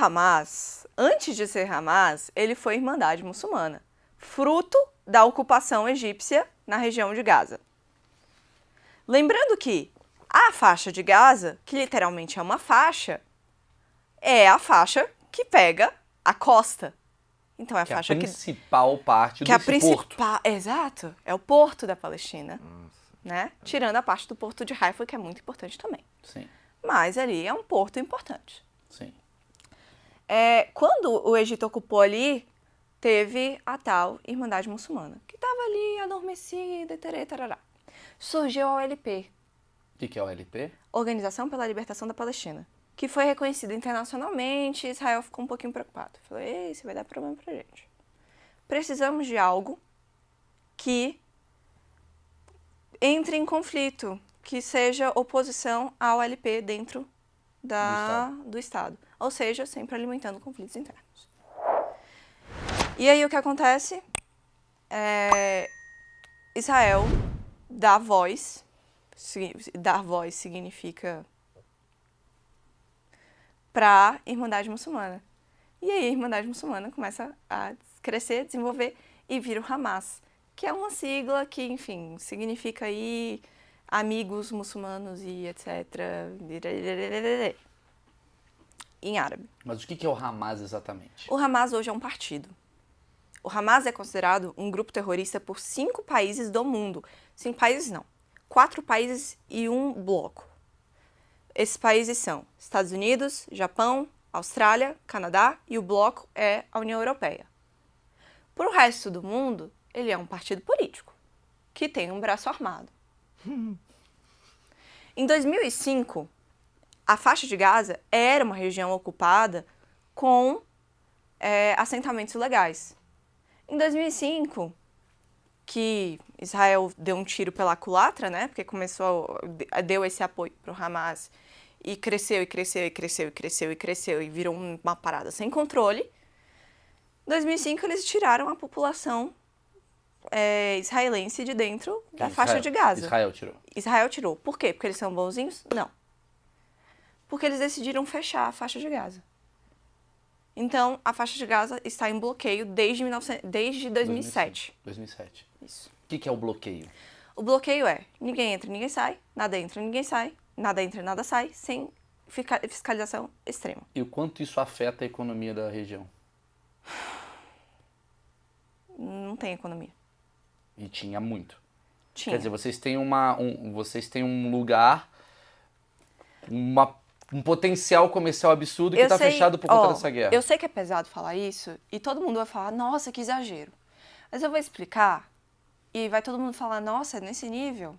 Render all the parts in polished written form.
Hamas, antes de ser Hamas, ele foi Irmandade Muçulmana, fruto da ocupação egípcia na região de Gaza. Lembrando que a faixa de Gaza, que literalmente é uma faixa, é a faixa que pega a costa. Então é a faixa a principal parte que desse porto. Exato, é o porto da Palestina, né? Tirando a parte do porto de Haifa, que é muito importante também. Sim. Mas ali é um porto importante. Sim. Quando o Egito ocupou ali, teve a tal Irmandade Muçulmana, que estava ali adormecida, tarará. Surgiu a OLP. O que é a OLP? Organização pela Libertação da Palestina, que foi reconhecida internacionalmente. Israel ficou um pouquinho preocupado. Falou, isso vai dar problema pra gente. Precisamos de algo que entre em conflito, que seja oposição à OLP dentro do Estado. Ou seja, sempre alimentando conflitos internos. E aí o que acontece? Israel dá voz. Dar voz significa para a Irmandade Muçulmana. E aí a Irmandade Muçulmana começa a crescer, desenvolver e vira o Hamas, que é uma sigla que, enfim, significa aí amigos muçulmanos e etc. Em árabe. Mas o que é o Hamas exatamente? O Hamas hoje é um partido. O Hamas é considerado um grupo terrorista por 5 países do mundo. 5 países não. 4 países e um bloco. Esses países são Estados Unidos, Japão, Austrália, Canadá e o bloco é a União Europeia. Para o resto do mundo, ele é um partido político, que tem um braço armado. Em 2005, a faixa de Gaza era uma região ocupada com assentamentos ilegais. Em 2005, que Israel deu um tiro pela culatra, né? Porque deu esse apoio para o Hamas e cresceu e virou uma parada sem controle. Em 2005, eles tiraram a população israelense de dentro da faixa de Gaza. Israel tirou. Por quê? Porque eles são bonzinhos? Não. Porque eles decidiram fechar a faixa de Gaza. Então, a faixa de Gaza está em bloqueio desde 2007. 2007. Isso. O que é o bloqueio? O bloqueio é ninguém entra, ninguém sai, nada entra, ninguém sai, nada entra, nada sai, sem fiscalização extrema. E o quanto isso afeta a economia da região? Não tem economia. E tinha muito. Tinha. Quer dizer, vocês têm um lugar, um potencial comercial absurdo que está fechado por conta dessa guerra. Eu sei que é pesado falar isso e todo mundo vai falar, nossa, que exagero. Mas eu vou explicar e vai todo mundo falar, nossa, é nesse nível?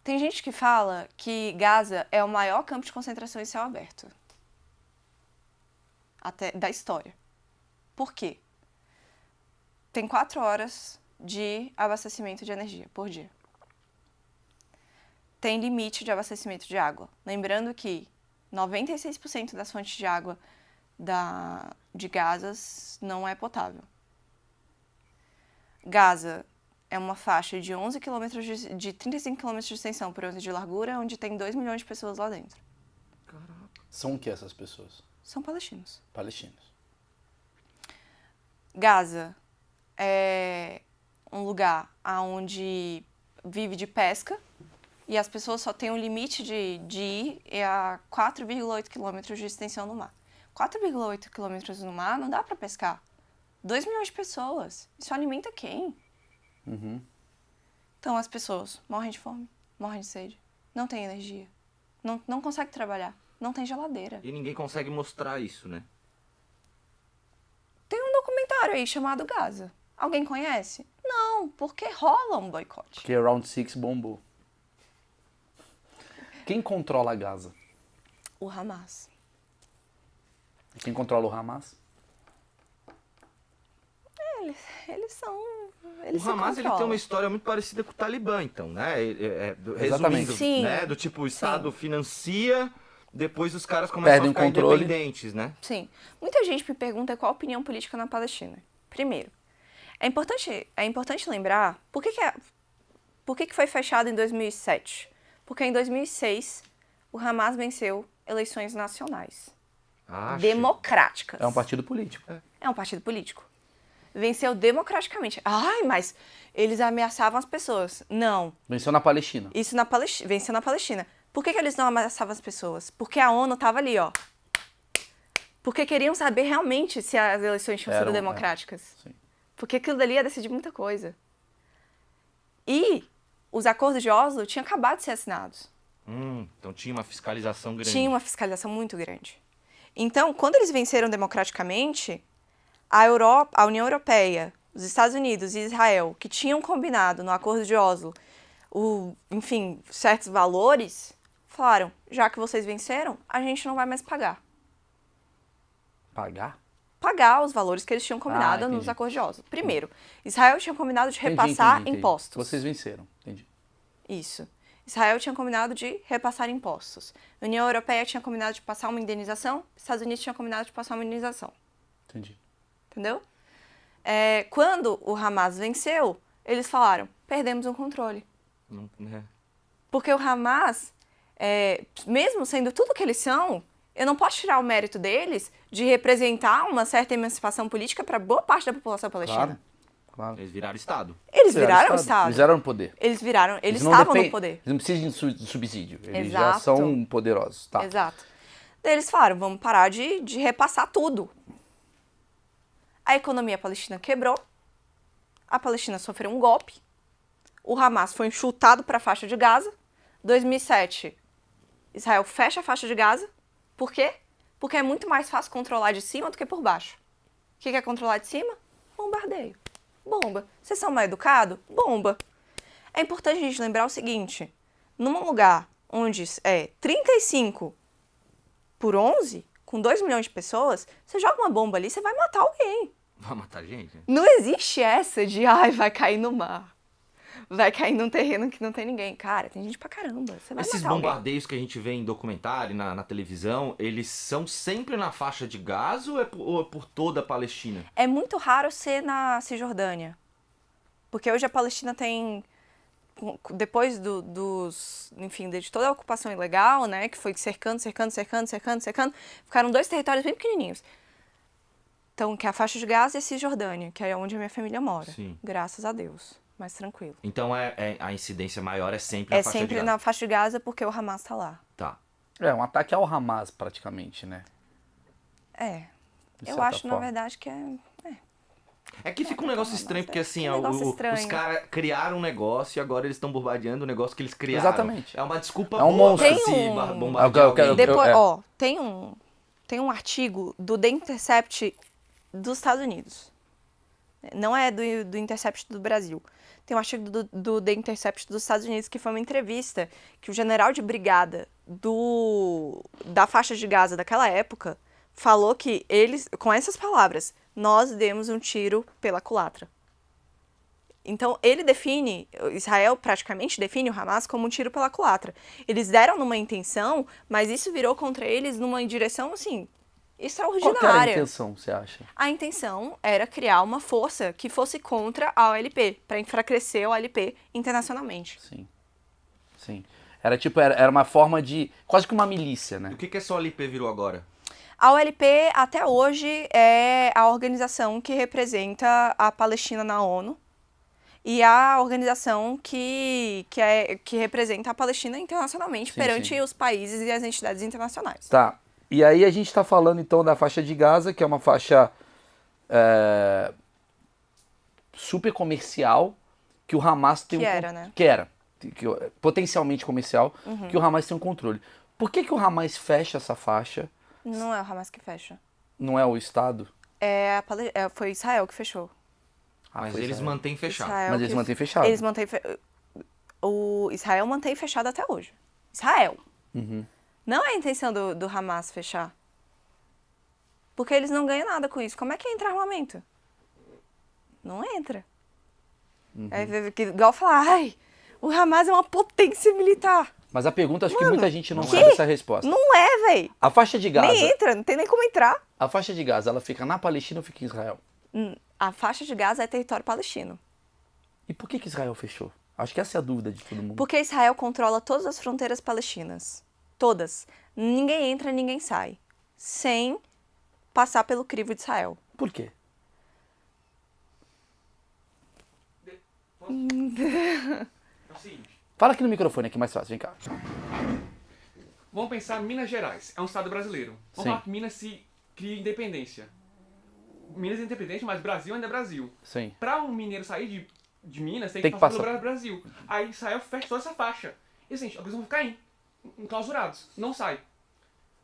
Tem gente que fala que Gaza é o maior campo de concentração em céu aberto da história. Por quê? Tem 4 horas de abastecimento de energia por dia. Tem limite de abastecimento de água. Lembrando que 96% das fontes de água de Gaza não é potável. Gaza é uma faixa de 11 quilômetros de 35 km de extensão por 11 de largura, onde tem 2 milhões de pessoas lá dentro. Caraca. São o que essas pessoas? São palestinos. Palestinos. Gaza é um lugar onde vive de pesca e as pessoas só têm um limite de ir a 4,8 quilômetros de extensão no mar. 4,8 quilômetros no mar não dá para pescar. 2 milhões de pessoas. Isso alimenta quem? Uhum. Então as pessoas morrem de fome, morrem de sede, não tem energia, não conseguem trabalhar, não tem geladeira. E ninguém consegue mostrar isso, né? Tem um documentário aí chamado Gaza. Alguém conhece? Não, porque rola um boicote. Porque Round 6 bombou. Quem controla Gaza? O Hamas. E quem controla o Hamas? Eles são... O Hamas ele tem uma história muito parecida com o Talibã, então, né? Exatamente. Resumindo, né? Do tipo, o Estado financia, depois os caras começam Perdem a ficar controle. independentes, né? Sim. Muita gente me pergunta qual a opinião política na Palestina. Primeiro, é importante lembrar por que foi fechado em 2007. Porque em 2006 o Hamas venceu eleições nacionais. democráticas. É um partido político. É um partido político. Venceu democraticamente. Ai, mas eles ameaçavam as pessoas. Não. Venceu na Palestina. Isso venceu na Palestina. Por que eles não ameaçavam as pessoas? Porque a ONU estava ali, ó. Porque queriam saber realmente se as eleições tinham sido democráticas. Sim. Porque aquilo dali ia decidir muita coisa. E os acordos de Oslo tinham acabado de ser assinados. Então tinha uma fiscalização grande. Tinha uma fiscalização muito grande. Então, quando eles venceram democraticamente, a União Europeia, os Estados Unidos e Israel, que tinham combinado no acordo de Oslo, enfim, certos valores, falaram, já que vocês venceram, a gente não vai mais pagar. Pagar? Pagar os valores que eles tinham combinado nos acordos de Oslo. Primeiro, Israel tinha combinado de repassar impostos. Vocês venceram, entendi. Isso. Israel tinha combinado de repassar impostos. A União Europeia tinha combinado de passar uma indenização, Estados Unidos tinha combinado de passar uma indenização. Entendi. Entendeu? Quando o Hamas venceu, eles falaram, perdemos o controle. Porque o Hamas, mesmo sendo tudo que eles são, eu não posso tirar o mérito deles de representar uma certa emancipação política para boa parte da população palestina. Claro. Eles viraram Estado. Eles viraram o Estado. Eles eram no poder. Eles estavam no poder. Eles não precisam de subsídio. Eles Exato. já são poderosos. Tá. Exato. Daí eles falaram, vamos parar de repassar tudo. A economia palestina quebrou. A Palestina sofreu um golpe. O Hamas foi chutado para a faixa de Gaza. 2007, Israel fecha a faixa de Gaza. Por quê? Porque é muito mais fácil controlar de cima do que por baixo. O que é controlar de cima? Bombardeio. Bomba. Vocês são mal educados? Bomba. É importante a gente lembrar o seguinte. Num lugar onde é 35 por 11, com 2 milhões de pessoas, você joga uma bomba ali, você vai matar alguém. Vai matar gente? Não existe essa de, vai cair no mar. Vai cair num terreno que não tem ninguém. Cara, tem gente pra caramba. Você vai Esses matar bombardeios que a gente vê em documentário, na televisão, eles são sempre na faixa de Gaza ou é por toda a Palestina? É muito raro ser na Cisjordânia. Porque hoje a Palestina tem, depois de toda a ocupação ilegal, né, que foi cercando, ficaram 2 territórios bem pequenininhos. Então, que é a faixa de Gaza e a Cisjordânia, que é onde a minha família mora. Sim. Graças a Deus. Mais tranquilo. Então a incidência maior é sempre na faixa de Gaza? É sempre na faixa de Gaza porque o Hamas tá lá. Tá. É um ataque ao Hamas, praticamente, né? Eu acho, na verdade, que É que fica um negócio estranho, porque assim, os caras criaram um negócio e agora eles estão bombardeando o negócio que eles criaram. Exatamente. É uma desculpa boa monstro pra se bombardear alguém. Depois, tem um artigo do The Intercept dos Estados Unidos. Não é do Intercept do Brasil. Tem um artigo do The Intercept dos Estados Unidos que foi uma entrevista que o general de brigada da faixa de Gaza daquela época falou que eles, com essas palavras, nós demos um tiro pela culatra. Então, Israel praticamente define o Hamas como um tiro pela culatra. Eles deram numa intenção, mas isso virou contra eles numa direção, assim, extraordinária. Qual que era a intenção, você acha? A intenção era criar uma força que fosse contra a OLP, para enfraquecer a OLP internacionalmente. Sim. Era uma forma de, quase que uma milícia, né? E o que essa OLP virou agora? A OLP, até hoje, é a organização que representa a Palestina na ONU e a organização que representa a Palestina internacionalmente perante os países e as entidades internacionais. Tá. E aí a gente está falando, então, da faixa de Gaza, que é uma faixa super comercial, que o Hamas tem potencialmente comercial, que o Hamas tem um controle. Por que o Hamas fecha essa faixa? Não é o Hamas que fecha. Não é o Estado? Foi Israel que fechou. Mas eles mantêm fechado. Mas eles mantêm fechado. O Israel mantém fechado até hoje. Israel. Uhum. Não é a intenção do Hamas fechar. Porque eles não ganham nada com isso. Como é que entra armamento? Não entra. Uhum. Igual falar, o Hamas é uma potência militar. Mas a pergunta, acho que muita gente não sabe essa resposta. Não é, véi. A faixa de Gaza... Nem entra, não tem nem como entrar. A faixa de Gaza, ela fica na Palestina ou fica em Israel? A faixa de Gaza é território palestino. E por que Israel fechou? Acho que essa é a dúvida de todo mundo. Porque Israel controla todas as fronteiras palestinas. Todas. Ninguém entra, ninguém sai. sem passar pelo crivo de Israel. Por quê? É o seguinte, Fala aqui no microfone, aqui mais fácil, vem cá. vamos pensar em Minas Gerais, é um estado brasileiro. Vamos Sim. falar que Minas se cria independência. Minas é independente, mas Brasil ainda é Brasil. Sim. Para um mineiro sair de Minas, tem Tem que que passar passar. pelo Brasil. Aí Israel fecha toda essa faixa. E assim, alguns vão ficar enclausurados, não sai.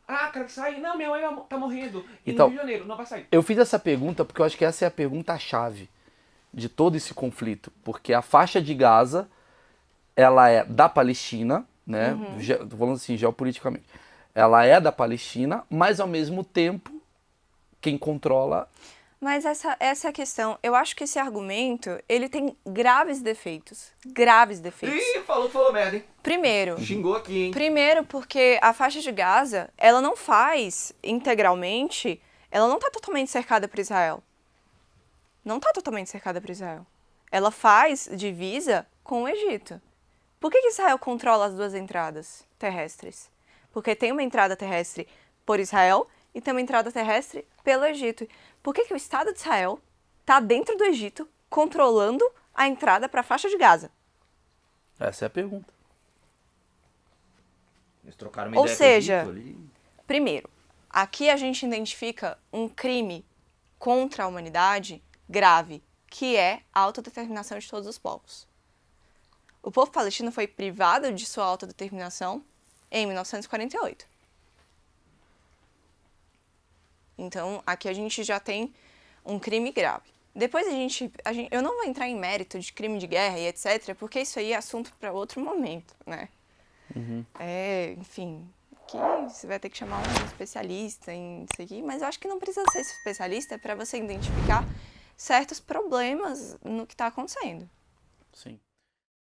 Ah, quero que saia. Não, minha mãe tá morrendo. E Então, no Rio de Janeiro, não vai sair. Eu fiz essa pergunta porque eu acho que essa é a pergunta-chave de todo esse conflito. Porque a faixa de Gaza, ela é da Palestina, né? Tô falando assim, geopoliticamente. Ela é da Palestina, mas ao mesmo tempo, quem controla... Mas essa é a questão. Eu acho que esse argumento, ele tem graves defeitos. Graves defeitos. Ih, falou merda, hein? Primeiro, Xingou aqui, hein? Primeiro, porque a faixa de Gaza, ela não faz integralmente, ela não está totalmente cercada por Israel. Não está totalmente cercada por Israel. Ela faz divisa com o Egito. Por que Israel controla as duas entradas terrestres? Porque tem uma entrada terrestre por Israel e tem uma entrada terrestre pelo Egito. Por que o Estado de Israel está dentro do Egito controlando a entrada para a faixa de Gaza? Essa é a pergunta. Eles trocaram uma Ou ideia seja, com o Egito ali. Primeiro, aqui a gente identifica um crime contra a humanidade grave, que é a autodeterminação de todos os povos. O povo palestino foi privado de sua autodeterminação em 1948. Então, aqui a gente já tem um crime grave. Depois eu não vou entrar em mérito de crime de guerra e etc, porque isso aí é assunto para outro momento, né? Enfim, que você vai ter que chamar um especialista em isso aqui, mas eu acho que não precisa ser especialista para você identificar certos problemas no que está acontecendo. Sim.